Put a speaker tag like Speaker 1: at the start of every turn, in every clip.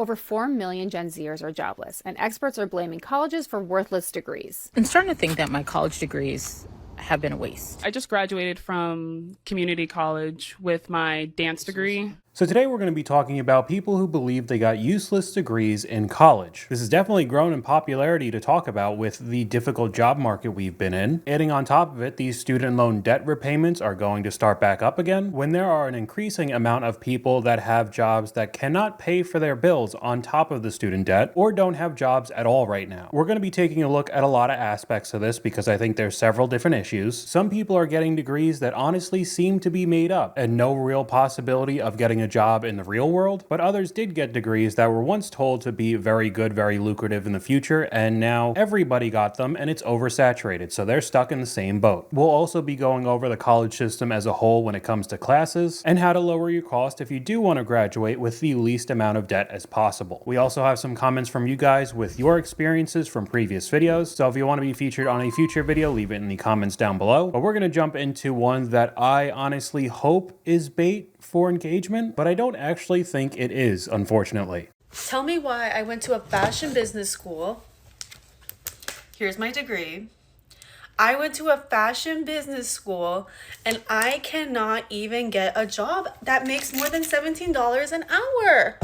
Speaker 1: over 4 million Gen Zers are jobless, and experts are blaming colleges for worthless degrees.
Speaker 2: I'm starting to think that my college degrees have been a waste.
Speaker 3: I just graduated from community college with my dance degree.
Speaker 4: So today we're going to be talking about people who believe they got useless degrees in college. This has definitely grown in popularity to talk about with the difficult job market we've been in. Adding on top of it, these student loan debt repayments are going to start back up again when there are an increasing amount of people that have jobs that cannot pay for their bills on top of the student debt or don't have jobs at all right now. We're going to be taking a look at a lot of aspects of this because I think there's several different issues. Some people are getting degrees that honestly seem to be made up and no real possibility of getting a job in the real world, but others did get degrees that were once told to be very good, very lucrative in the future, and now everybody got them and it's oversaturated, so they're stuck in the same boat. We'll also be going over the college system as a whole when it comes to classes and how to lower your cost if you do want to graduate with the least amount of debt as possible. We also have some comments from you guys with your experiences from previous videos, so if you want to be featured on a future video, leave it in the comments down below. But we're going to jump into one that I honestly hope is bait for engagement, but I don't actually think it is, unfortunately.
Speaker 5: Tell me why I went to a fashion business school. Here's my degree. I went to a fashion business school and I cannot even get a job that makes more than $17 an hour.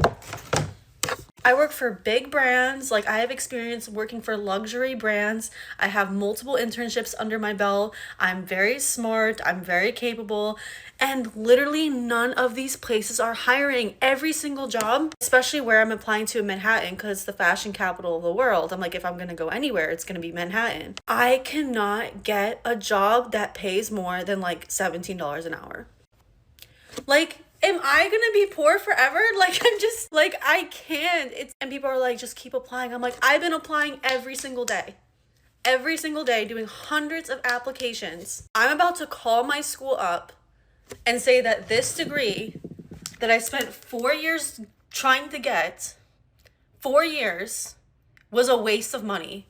Speaker 5: I work for big brands. Like, I have experience working for luxury brands. I have multiple internships under my belt. I'm very smart. I'm very capable. And literally none of these places are hiring. Every single job, especially where I'm applying to in Manhattan, because it's the fashion capital of the world. I'm like, if I'm going to go anywhere, it's going to be Manhattan. I cannot get a job that pays more than like $17 an hour. Like, am I gonna be poor forever? Like, I'm just like, I can't. And people are like, just keep applying. I'm like, I've been applying every single day doing hundreds of applications. I'm about to call my school up and say that this degree that I spent 4 years trying to get, 4 years, was a waste of money.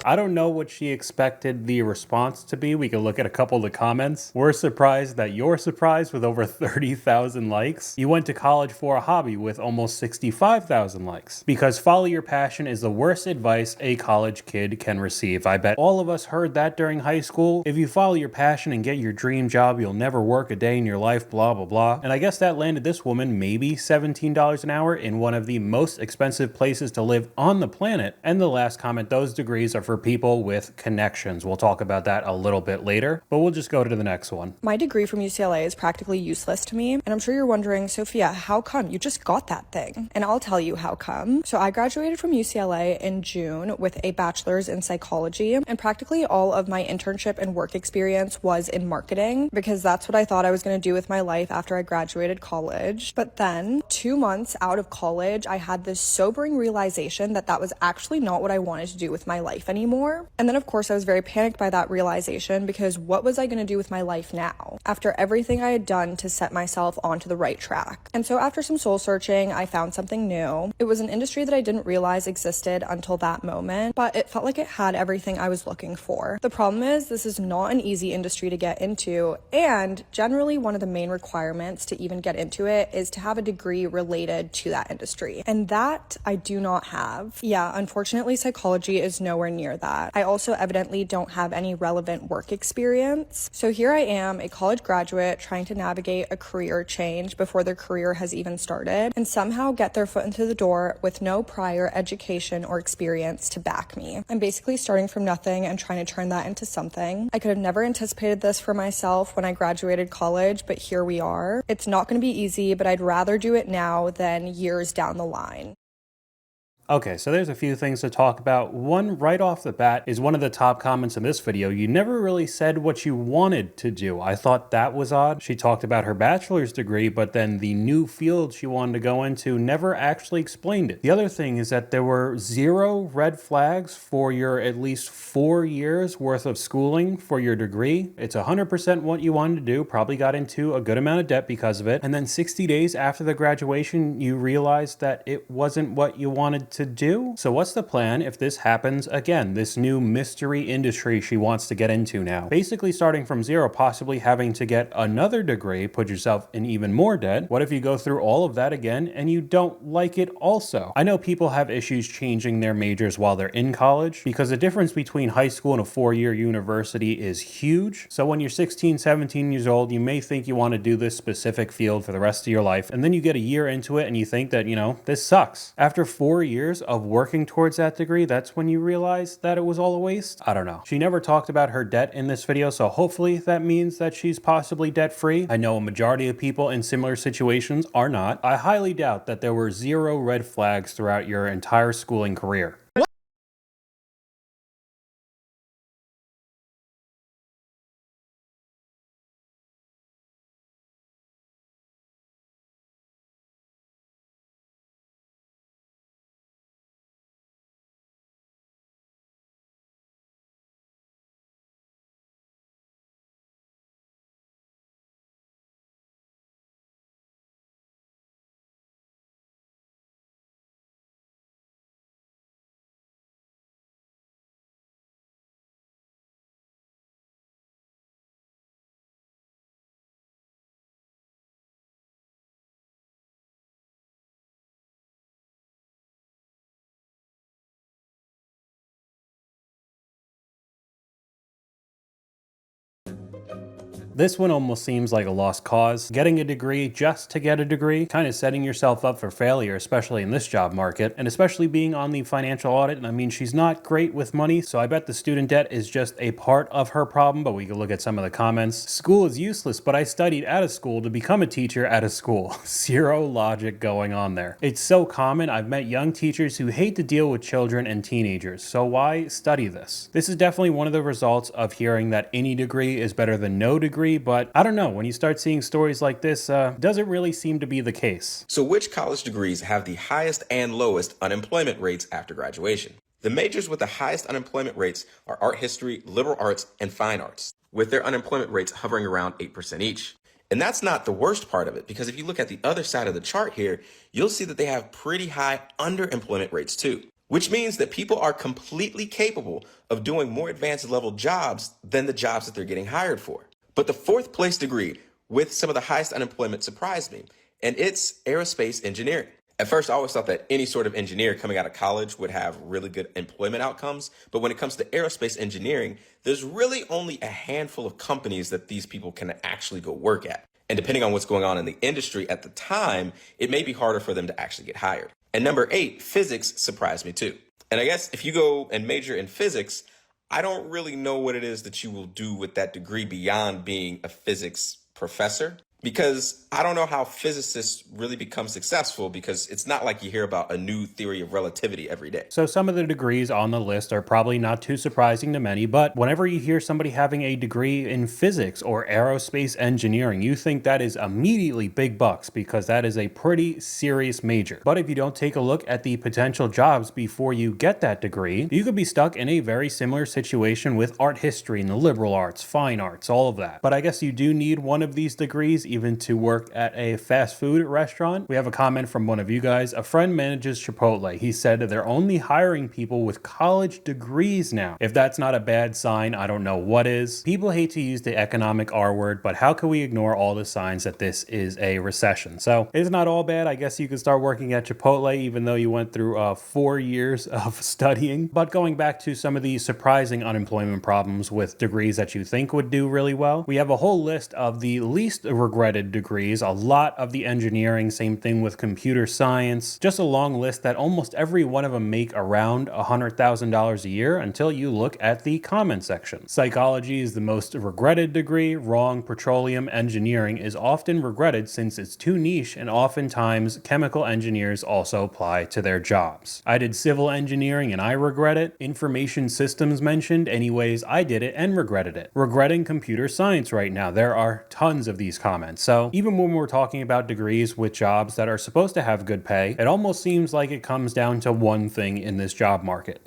Speaker 4: I don't know what she expected the response to be. We could look at a couple of the comments. We're surprised that you're surprised with over 30,000 likes. You went to college for a hobby with almost 65,000 likes. Because follow your passion is the worst advice a college kid can receive. I bet all of us heard that during high school. If you follow your passion and get your dream job, you'll never work a day in your life, blah, blah, blah. And I guess that landed this woman maybe $17 an hour in one of the most expensive places to live on the planet. And the last comment, those degrees are for people with connections. We'll talk about that a little bit later, but we'll just go to the next one.
Speaker 6: My degree from UCLA is practically useless to me, and I'm sure you're wondering, Sophia, how come? You just got that thing. And I'll tell you how come. So I graduated from UCLA in June with a bachelor's in psychology, and practically all of my internship and work experience was in marketing because that's what I thought I was going to do with my life after I graduated college. But then 2 months out of college, I had this sobering realization that that was actually not what I wanted to do with my life anymore. And then of course I was very panicked by that realization because what was I going to do with my life now after everything I had done to set myself onto the right track? And so after some soul searching, I found something new. It was an industry that I didn't realize existed until that moment, but it felt like it had everything I was looking for. The problem is this is not an easy industry to get into, and generally one of the main requirements to even get into it is to have a degree related to that industry. And that I do not have. Yeah, unfortunately psychology is nowhere near that. I also evidently don't have any relevant work experience. So here I am, a college graduate trying to navigate a career change before their career has even started and somehow get their foot into the door with no prior education or experience to back me. I'm basically starting from nothing and trying to turn that into something. I could have never anticipated this for myself when I graduated college, but here we are. It's not going to be easy, but I'd rather do it now than years down the line.
Speaker 4: Okay, so there's a few things to talk about. One right off the bat is one of the top comments in this video. You never really said what you wanted to do. I thought that was odd. She talked about her bachelor's degree, but then the new field she wanted to go into never actually explained it. The other thing is that there were 0 red flags for your at least 4 years worth of schooling for your degree. It's 100% what you wanted to do, probably got into a good amount of debt because of it. And then 60 days after the graduation, you realized that it wasn't what you wanted to do. So what's the plan if this happens again? This new mystery industry she wants to get into now. Basically starting from zero, possibly having to get another degree, put yourself in even more debt. What if you go through all of that again and you don't like it also? I know people have issues changing their majors while they're in college because the difference between high school and a 4-year university is huge. So when you're 16, 17 years old, you may think you want to do this specific field for the rest of your life, and then you get a year into it and you think that, this sucks. After 4 years of working towards that degree, that's when you realize that it was all a waste? I don't know. She never talked about her debt in this video, so hopefully that means that she's possibly debt-free. I know a majority of people in similar situations are not. I highly doubt that there were 0 red flags throughout your entire schooling career. This one almost seems like a lost cause. Getting a degree just to get a degree, kind of setting yourself up for failure, especially in this job market, and especially being on the financial audit. I mean, she's not great with money, so I bet the student debt is just a part of her problem, but we can look at some of the comments. School is useless, but I studied at a school to become a teacher at a school. 0 logic going on there. It's so common. I've met young teachers who hate to deal with children and teenagers, so why study this? This is definitely one of the results of hearing that any degree is better than no degree, but I don't know, when you start seeing stories like this, doesn't really seem to be the case.
Speaker 7: So which college degrees have the highest and lowest unemployment rates after graduation? The majors with the highest unemployment rates are art history, liberal arts, and fine arts, with their unemployment rates hovering around 8% each. And that's not the worst part of it, because if you look at the other side of the chart here, you'll see that they have pretty high underemployment rates too, which means that people are completely capable of doing more advanced level jobs than the jobs that they're getting hired for. But the 4th place degree with some of the highest unemployment surprised me, and it's aerospace engineering. At first, I always thought that any sort of engineer coming out of college would have really good employment outcomes. But when it comes to aerospace engineering, there's really only a handful of companies that these people can actually go work at. And depending on what's going on in the industry at the time, it may be harder for them to actually get hired. And number 8, physics surprised me too. And I guess if you go and major in physics, I don't really know what it is that you will do with that degree beyond being a physics professor, because I don't know how physicists really become successful, because it's not like you hear about a new theory of relativity every day.
Speaker 4: So some of the degrees on the list are probably not too surprising to many, but whenever you hear somebody having a degree in physics or aerospace engineering, you think that is immediately big bucks, because that is a pretty serious major. But if you don't take a look at the potential jobs before you get that degree, you could be stuck in a very similar situation with art history and the liberal arts, fine arts, all of that. But I guess you do need one of these degrees even to work at a fast food restaurant. We have a comment from one of you guys. A friend manages Chipotle. He said they're only hiring people with college degrees now. If that's not a bad sign, I don't know what is. People hate to use the economic R word, but how can we ignore all the signs that this is a recession? So it's not all bad. I guess you could start working at Chipotle even though you went through 4 years of studying. But going back to some of the surprising unemployment problems with degrees that you think would do really well, we have a whole list of the least regretted degrees, a lot of the engineering, same thing with computer science, just a long list that almost every one of them make around $100,000 a year until you look at the comment section. Psychology is the most regretted degree. Wrong. Petroleum engineering is often regretted since it's too niche, and oftentimes chemical engineers also apply to their jobs. I did civil engineering and I regret it. Information systems mentioned, anyways, I did it and regretted it. Regretting computer science right now. There are tons of these comments. So even when we're talking about degrees with jobs that are supposed to have good pay, it almost seems like it comes down to one thing in this job market.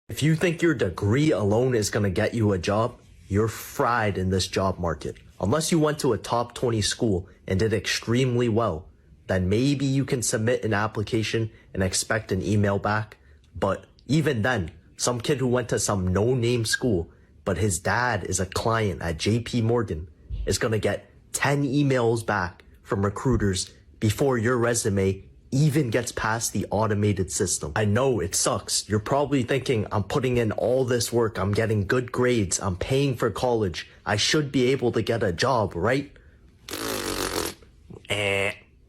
Speaker 8: If you think your degree alone is going to get you a job, you're fried in this job market. Unless you went to a top 20 school and did extremely well, then maybe you can submit an application and expect an email back. But even then, some kid who went to some no-name school, but his dad is a client at JP Morgan, is gonna get 10 emails back from recruiters before your resume even gets past the automated system. I know it sucks. You're probably thinking, I'm putting in all this work, I'm getting good grades, I'm paying for college, I should be able to get a job, right?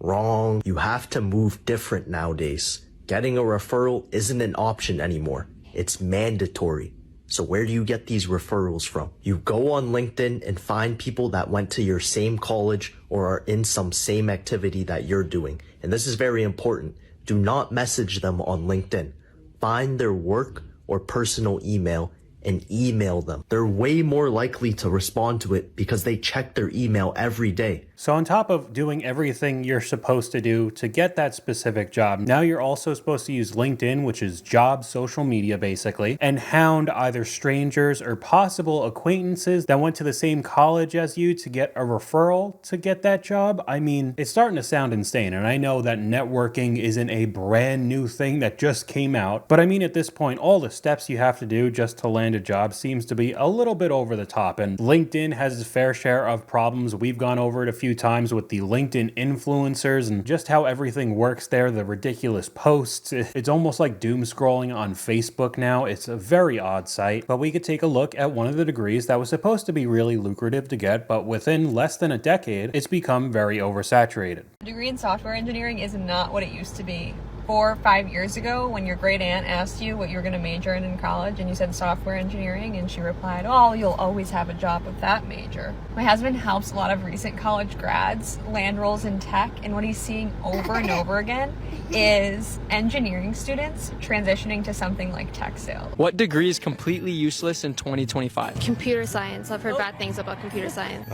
Speaker 8: Wrong. You have to move different nowadays. Getting a referral isn't an option anymore. It's mandatory. So where do you get these referrals from? You go on LinkedIn and find people that went to your same college or are in some same activity that you're doing. And this is very important. Do not message them on LinkedIn. Find their work or personal email and email them. They're way more likely to respond to it because they check their email every day.
Speaker 4: So on top of doing everything you're supposed to do to get that specific job, now you're also supposed to use LinkedIn, which is job social media basically, and hound either strangers or possible acquaintances that went to the same college as you to get a referral to get that job. I mean, it's starting to sound insane, and I know that networking isn't a brand new thing that just came out, but I mean at this point, all the steps you have to do just to land a job seems to be a little bit over the top, and LinkedIn has its fair share of problems. We've gone over it a few times with the LinkedIn influencers and just how everything works there, the ridiculous posts. It's almost like doom scrolling on Facebook now. It's a very odd site, but we could take a look at one of the degrees that was supposed to be really lucrative to get, but within less than a decade, it's become very oversaturated.
Speaker 9: A degree in software engineering is not what it used to be. 4 or 5 years ago, when your great aunt asked you what you were going to major in college and you said software engineering, and she replied, oh, you'll always have a job with that major. My husband helps a lot of recent college grads land roles in tech, and what he's seeing over and over again is engineering students transitioning to something like tech sales.
Speaker 10: What degree is completely useless in 2025?
Speaker 11: Computer science. I've heard bad things about computer science.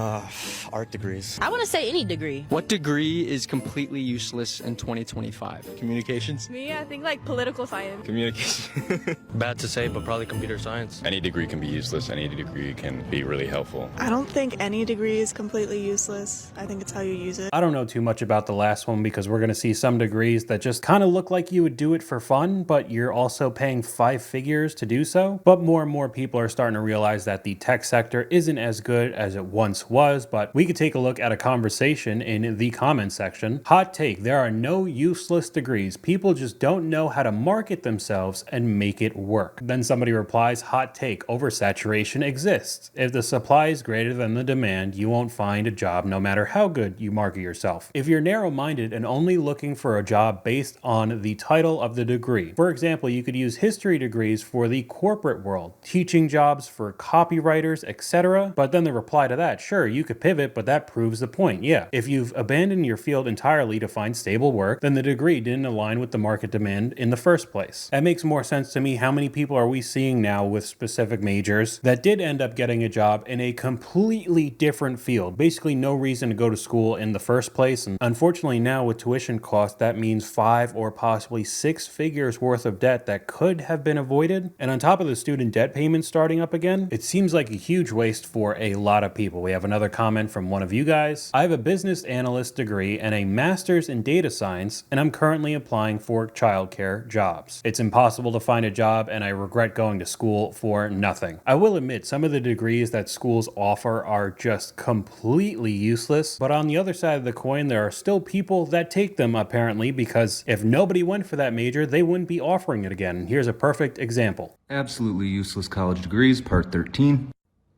Speaker 8: Art degrees.
Speaker 2: I want to say any degree.
Speaker 10: What degree is completely useless in 2025?
Speaker 12: Communications.
Speaker 11: Me, I think like political science.
Speaker 12: Communication.
Speaker 8: Bad to say, but probably computer science.
Speaker 12: Any degree can be useless. Any degree can be really helpful.
Speaker 13: I don't think any degree is completely useless. I think it's how you use it.
Speaker 4: I don't know too much about the last one because we're going to see some degrees that just kind of look like you would do it for fun, but you're also paying 5 figures to do so. But more and more people are starting to realize that the tech sector isn't as good as it once was, but we could take a look at a conversation in the comment section. Hot take, there are no useless degrees. People just don't know how to market themselves and make it work. Then somebody replies, hot take, oversaturation exists. If the supply is greater than the demand, you won't find a job no matter how good you market yourself. If you're narrow-minded and only looking for a job based on the title of the degree, for example, you could use history degrees for the corporate world, teaching jobs for copywriters, etc. But then the reply to that, sure, you could pivot, but that proves the point. Yeah, if you've abandoned your field entirely to find stable work, then the degree didn't align with the market demand in the first place. That makes more sense to me. How many people are we seeing now with specific majors that did end up getting a job in a completely different field? Basically no reason to go to school in the first place. And unfortunately now with tuition costs, that means 5 or possibly 6 figures worth of debt that could have been avoided. And on top of the student debt payments starting up again, it seems like a huge waste for a lot of people. We have another comment from one of you guys. I have a business analyst degree and a master's in data science, and I'm currently applying for childcare jobs. It's impossible to find a job, and I regret going to school for nothing. I will admit some of the degrees that schools offer are just completely useless, but on the other side of the coin, there are still people that take them apparently, because if nobody went for that major, they wouldn't be offering it again. Here's a perfect example.
Speaker 14: Absolutely useless college degrees, part 13.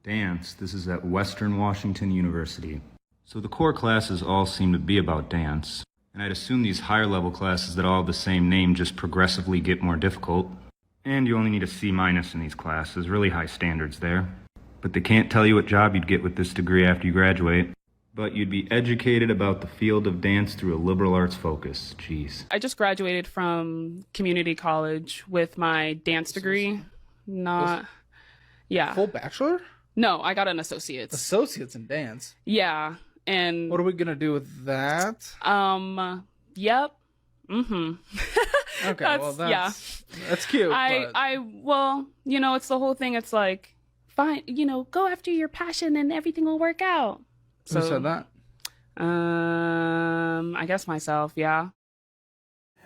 Speaker 14: Dance. This is at Western Washington University. So the core classes all seem to be about dance. And I'd assume these higher level classes that all have the same name just progressively get more difficult. And you only need a C- in these classes, really high standards there. But they can't tell you what job you'd get with this degree after you graduate. But you'd be educated about the field of dance through a liberal arts focus. Jeez.
Speaker 3: I just graduated from community college with my dance degree.
Speaker 15: Full bachelor?
Speaker 3: No, I got an associate's.
Speaker 15: Associates in dance?
Speaker 3: Yeah. And
Speaker 15: what are we gonna do with that?
Speaker 3: Yep. Mm-hmm.
Speaker 15: Okay, that's cute.
Speaker 3: Well, you know, it's the whole thing. It's like, fine, you know, go after your passion and everything will work out.
Speaker 15: Who said that?
Speaker 3: I guess myself, yeah.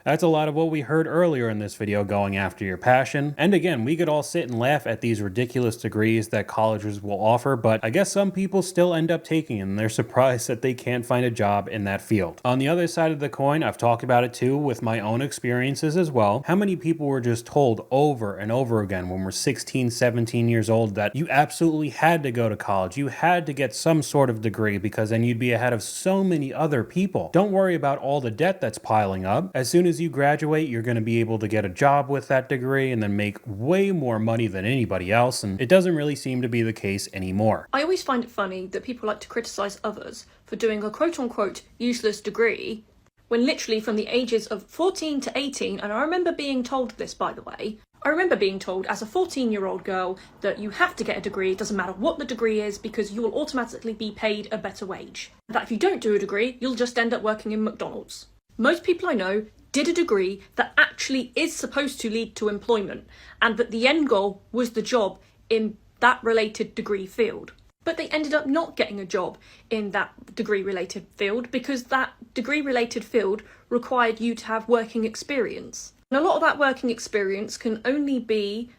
Speaker 4: That's a lot of what we heard earlier in this video, going after your passion. And again, we could all sit and laugh at these ridiculous degrees that colleges will offer, but I guess some people still end up taking them and they're surprised that they can't find a job in that field. On the other side of the coin, I've talked about it too with my own experiences as well. How many people were just told over and over again when we're 16, 17 years old that you absolutely had to go to college, you had to get some sort of degree because then you'd be ahead of so many other people. Don't worry about all the debt that's piling up. As soon as you graduate, you're going to be able to get a job with that degree and then make way more money than anybody else, and it doesn't really seem to be the case anymore.
Speaker 16: I always find it funny that people like to criticize others for doing a quote-unquote useless degree when literally from the ages of 14 to 18, and I remember being told this, by the way, I remember being told as a 14-year-old girl that you have to get a degree, it doesn't matter what the degree is, because you will automatically be paid a better wage. That if you don't do a degree, you'll just end up working in McDonald's. Most people I know did a degree that actually is supposed to lead to employment, and that the end goal was the job in that related degree field. But they ended up not getting a job in that degree related field because that degree related field required you to have working experience. And a lot of that working experience can only be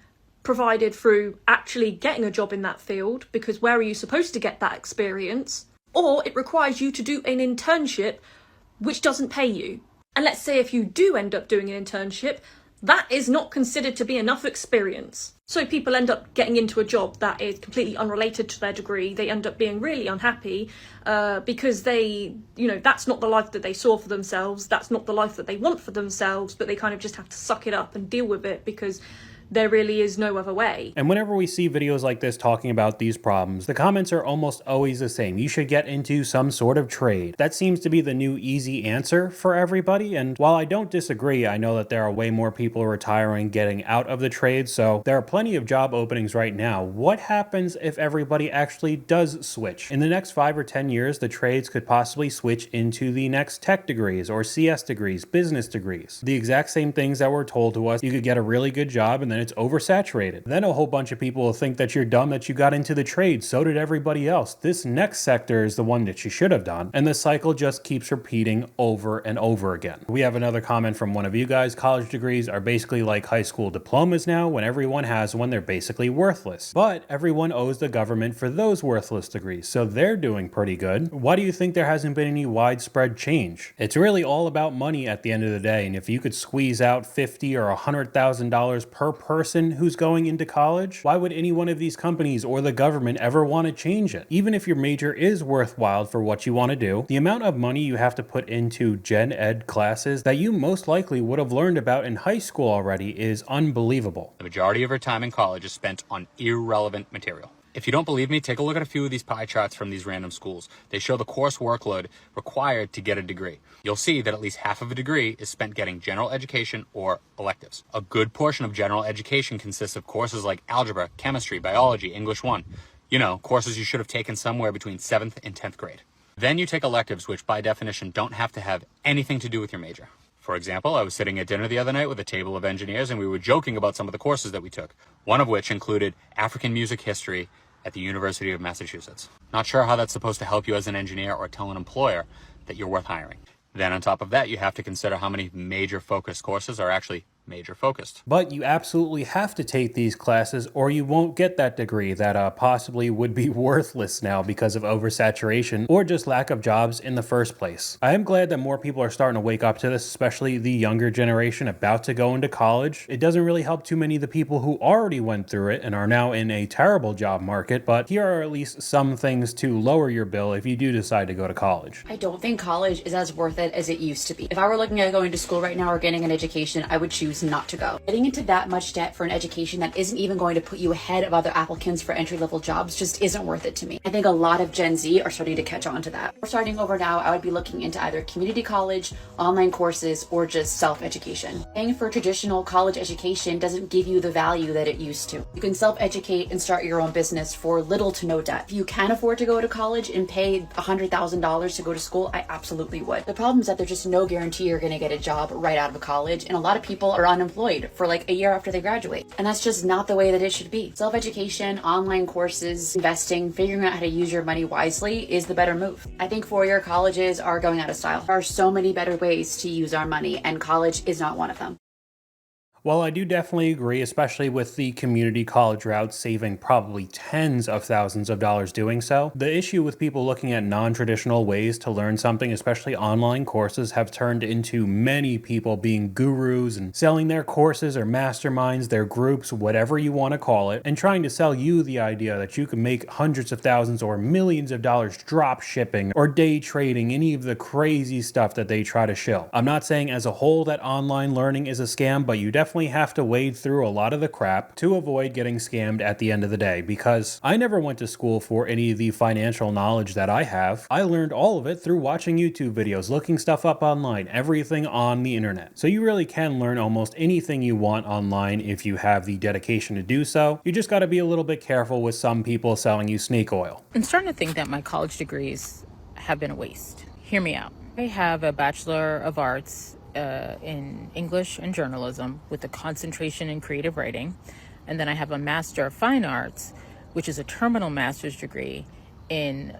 Speaker 16: provided through actually getting a job in that field, because where are you supposed to get that experience? Or it requires you to do an internship which doesn't pay you. And let's say if you do end up doing an internship, that is not considered to be enough experience. So people end up getting into a job that is completely unrelated to their degree. They end up being really unhappy because that's not the life that they saw for themselves. That's not the life that they want for themselves, but they kind of just have to suck it up and deal with it because there really is no other way.
Speaker 4: And whenever we see videos like this talking about these problems, the comments are almost always the same. You should get into some sort of trade. That seems to be the new easy answer for everybody. And while I don't disagree, I know that there are way more people retiring, getting out of the trade. So there are plenty of job openings right now. What happens if everybody actually does switch? In the next 5 or 10 years, the trades could possibly switch into the next tech degrees or CS degrees, business degrees. The exact same things that were told to us. You could get a really good job and then it's oversaturated. Then a whole bunch of people will think that you're dumb that you got into the trade. So did everybody else. This next sector is the one that you should have done. And the cycle just keeps repeating over and over again. We have another comment from one of you guys. College degrees are basically like high school diplomas now. When everyone has one, they're basically worthless. But everyone owes the government for those worthless degrees. So they're doing pretty good. Why do you think there hasn't been any widespread change? It's really all about money at the end of the day. And if you could squeeze out $50,000 or $100,000 per person who's going into college, why would any one of these companies or the government ever want to change it? Even if your major is worthwhile for what you want to do, the amount of money you have to put into gen ed classes that you most likely would have learned about in high school already is unbelievable.
Speaker 17: The majority of our time in college is spent on irrelevant material. If you don't believe me, take a look at a few of these pie charts from these random schools. They show the course workload required to get a degree. You'll see that at least half of a degree is spent getting general education or electives. A good portion of general education consists of courses like algebra, chemistry, biology, English 1. You know, courses you should have taken somewhere between 7th and 10th grade. Then you take electives, which by definition don't have to have anything to do with your major. For example, I was sitting at dinner the other night with a table of engineers and we were joking about some of the courses that we took, one of which included African music history at the University of Massachusetts. Not sure how that's supposed to help you as an engineer or tell an employer that you're worth hiring. Then on top of that, you have to consider how many major focused courses are actually major focused.
Speaker 4: But you absolutely have to take these classes or you won't get that degree that possibly would be worthless now because of oversaturation or just lack of jobs in the first place. I am glad that more people are starting to wake up to this, especially the younger generation about to go into college. It doesn't really help too many of the people who already went through it and are now in a terrible job market, but here are at least some things to lower your bill if you do decide to go to college.
Speaker 18: I don't think college is as worth it as it used to be. If I were looking at going to school right now or getting an education, I would choose not to go. Getting into that much debt for an education that isn't even going to put you ahead of other applicants for entry-level jobs just isn't worth it to me. I think a lot of Gen Z are starting to catch on to that. For starting over now, I would be looking into either community college, online courses, or just self-education. Paying for traditional college education doesn't give you the value that it used to. You can self-educate and start your own business for little to no debt. If you can afford to go to college and pay $100,000 to go to school, I absolutely would. The problem is that there's just no guarantee you're going to get a job right out of college, and a lot of people are unemployed for like a year after they graduate. And that's just not the way that it should be. Self-education, online courses, investing, figuring out how to use your money wisely is the better move. I think four-year colleges are going out of style. There are so many better ways to use our money, and college is not one of them.
Speaker 4: Well, I do definitely agree, especially with the community college route saving probably tens of thousands of dollars doing so. The issue with people looking at non-traditional ways to learn something, especially online courses, have turned into many people being gurus and selling their courses or masterminds, their groups, whatever you want to call it, and trying to sell you the idea that you can make hundreds of thousands or millions of dollars drop shipping or day trading, any of the crazy stuff that they try to shill. I'm not saying as a whole that online learning is a scam, but you definitely have to wade through a lot of the crap to avoid getting scammed at the end of the day, because I never went to school for any of the financial knowledge that I have. I learned all of it through watching YouTube videos, looking stuff up online, everything on the internet. So you really can learn almost anything you want online if you have the dedication to do so. You just got to be a little bit careful with some people selling you snake oil.
Speaker 2: I'm starting to think that my college degrees have been a waste. Hear me out. I have a Bachelor of Arts in English and journalism with a concentration in creative writing. And then I have a Master of Fine Arts, which is a terminal master's degree in,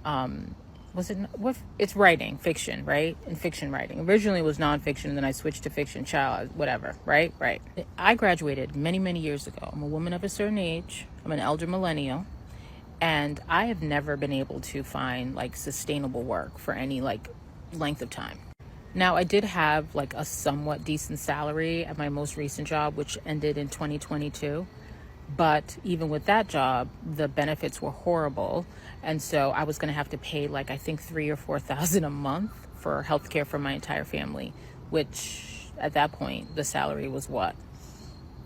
Speaker 2: it's writing, fiction, right? In fiction writing. Originally it was nonfiction, and then I switched to fiction, whatever, right? Right. I graduated many, many years ago. I'm a woman of a certain age. I'm an elder millennial. And I have never been able to find like sustainable work for any like length of time. Now, I did have like a somewhat decent salary at my most recent job, which ended in 2022. But even with that job, the benefits were horrible. And so I was going to have to pay like, I think $3,000 or $4,000 a month for healthcare for my entire family, which at that point, the salary was what?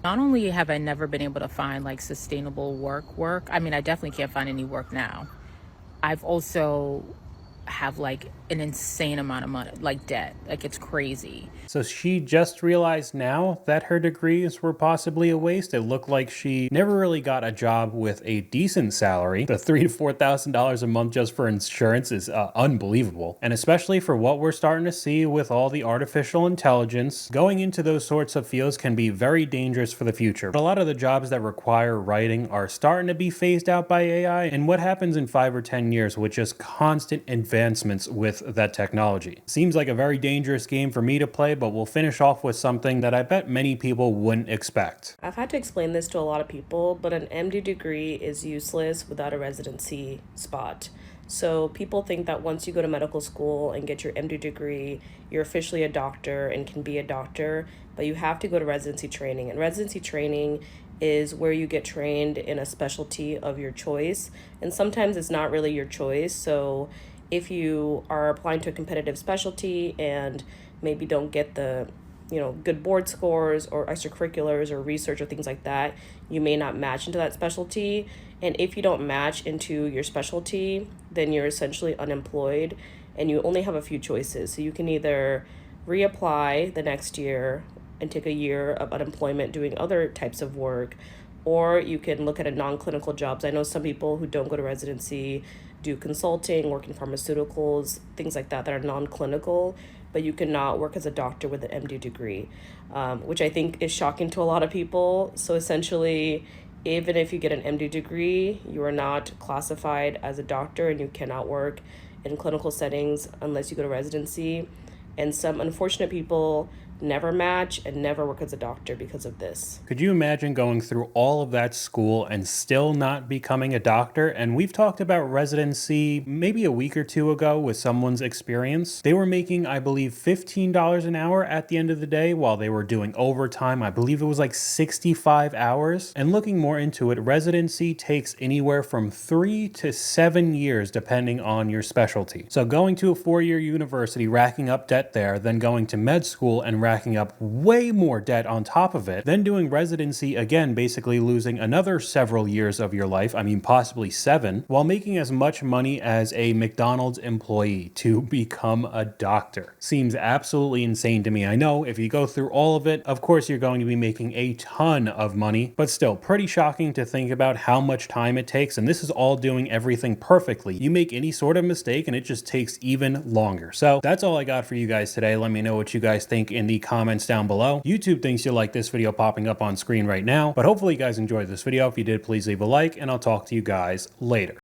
Speaker 2: Not only have I never been able to find like sustainable work. I mean, I definitely can't find any work now. I've also have like an insane amount of money, like debt, like it's crazy.
Speaker 4: So she just realized now that her degrees were possibly a waste. It looked like she never really got a job with a decent salary. The $3,000 to $4,000 a month just for insurance is unbelievable. And especially for what we're starting to see with all the artificial intelligence, going into those sorts of fields can be very dangerous for the future. But a lot of the jobs that require writing are starting to be phased out by AI. And what happens in 5 or 10 years with just constant advancements with that technology? Seems like a very dangerous game for me to play, but we'll finish off with something that I bet many people wouldn't expect.
Speaker 19: I've had to explain this to a lot of people, but an MD degree is useless without a residency spot. So people think that once you go to medical school and get your MD degree, you're officially a doctor and can be a doctor, but you have to go to residency training. And residency training is where you get trained in a specialty of your choice. And sometimes it's not really your choice. So if you are applying to a competitive specialty and maybe don't get the, good board scores or extracurriculars or research or things like that, you may not match into that specialty. And if you don't match into your specialty, then you're essentially unemployed and you only have a few choices. So you can either reapply the next year and take a year of unemployment doing other types of work, or you can look at a non-clinical jobs. I know some people who don't go to residency do consulting, work in pharmaceuticals, things like that are non-clinical, but you cannot work as a doctor with an MD degree, which I think is shocking to a lot of people. So essentially, even if you get an MD degree, you are not classified as a doctor and you cannot work in clinical settings unless you go to residency. And some unfortunate people never match and never work as a doctor because of this.
Speaker 4: Could you imagine going through all of that school and still not becoming a doctor? And we've talked about residency maybe a week or two ago with someone's experience. They were making, I believe, $15 an hour at the end of the day while they were doing overtime. I believe it was like 65 hours. And looking more into it, residency takes anywhere from 3 to 7 years depending on your specialty. So going to a 4-year university, racking up debt there, then going to med school and racking up way more debt on top of it, then doing residency again, basically losing another several years of your life, I mean possibly 7, while making as much money as a McDonald's employee to become a doctor. Seems absolutely insane to me. I know if you go through all of it, of course you're going to be making a ton of money, but still pretty shocking to think about how much time it takes, and this is all doing everything perfectly. You make any sort of mistake and it just takes even longer. So that's all I got for you guys today. Let me know what you guys think in the comments down below. YouTube thinks you'll like this video popping up on screen right now, but hopefully you guys enjoyed this video. If you did, please leave a like, and I'll talk to you guys later.